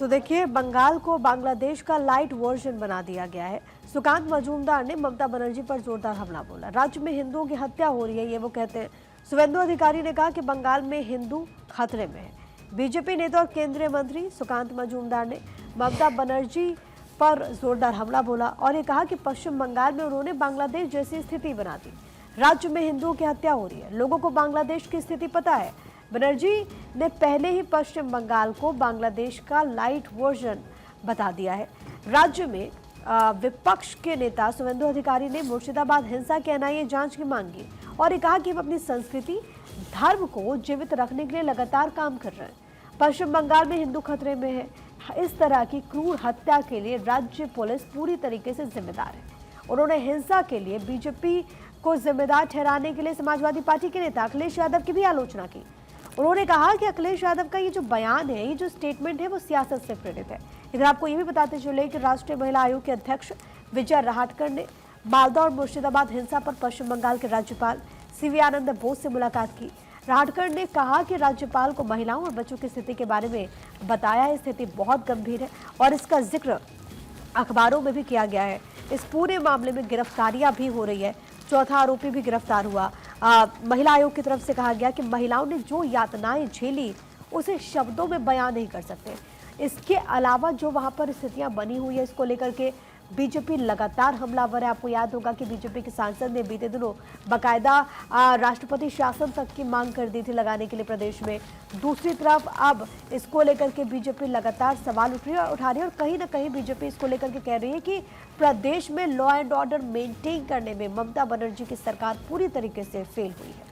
तो देखिए, बंगाल को बांग्लादेश का लाइट वर्जन बना दिया गया है। सुकांत मजूमदार ने ममता बनर्जी पर जोरदार हमला बोला। राज्य में हिंदुओं की हत्या हो रही है, ये वो कहते हैं। शुभेंदु अधिकारी ने कहा कि बंगाल में हिंदू खतरे में है। बीजेपी नेता और केंद्रीय मंत्री सुकांत मजूमदार ने ममता बनर्जी पर जोरदार हमला बोला और ये कहा कि पश्चिम बंगाल में उन्होंने बांग्लादेश जैसी स्थिति बना दी। राज्य में हिंदुओं की हत्या हो रही है, लोगों को बांग्लादेश की स्थिति पता है। बनर्जी ने पहले ही पश्चिम बंगाल को बांग्लादेश का लाइट वर्जन बता दिया है। राज्य में विपक्ष के नेता शुभेंदु अधिकारी ने मुर्शिदाबाद हिंसा के एनआईए जांच की मांग की और ये कहा कि हम अपनी संस्कृति धर्म को जीवित रखने के लिए लगातार काम कर रहे हैं। पश्चिम बंगाल में हिंदू खतरे में है। इस तरह की क्रूर हत्या के लिए राज्य पुलिस पूरी तरीके से जिम्मेदार है। उन्होंने हिंसा के लिए बीजेपी को जिम्मेदार ठहराने के लिए समाजवादी पार्टी के नेता अखिलेश यादव की भी आलोचना की। उन्होंने कहा कि अखिलेश यादव का ये जो बयान है, ये जो स्टेटमेंट है, वो सियासत से प्रेरित है। इधर आपको ये भी बताते चले कि राष्ट्रीय महिला आयोग के अध्यक्ष विजय राहटकर ने मालदा और मुर्शिदाबाद हिंसा पर पश्चिम बंगाल के राज्यपाल सीवी आनंद बोस से मुलाकात की। राहटकर ने कहा कि राज्यपाल को महिलाओं और बच्चों की स्थिति के बारे में बताया। स्थिति बहुत गंभीर है और इसका जिक्र अखबारों में भी किया गया है। इस पूरे मामले में गिरफ्तारियां भी हो रही है। चौथा आरोपी भी गिरफ्तार हुआ। महिला आयोग की तरफ से कहा गया कि महिलाओं ने जो यातनाएं झेली उसे शब्दों में बयान नहीं कर सकते। इसके अलावा जो वहां पर स्थितियां बनी हुई है, इसको लेकर के बीजेपी लगातार हमलावर है। आपको याद होगा कि बीजेपी के सांसद ने बीते दिनों बाकायदा राष्ट्रपति शासन तक की मांग कर दी थी लगाने के लिए प्रदेश में। दूसरी तरफ अब इसको लेकर के बीजेपी लगातार सवाल उठा रही है और कहीं ना कहीं बीजेपी इसको लेकर के कह रही है कि प्रदेश में लॉ एंड ऑर्डर मेंटेन करने में ममता बनर्जी की सरकार पूरी तरीके से फेल हुई है।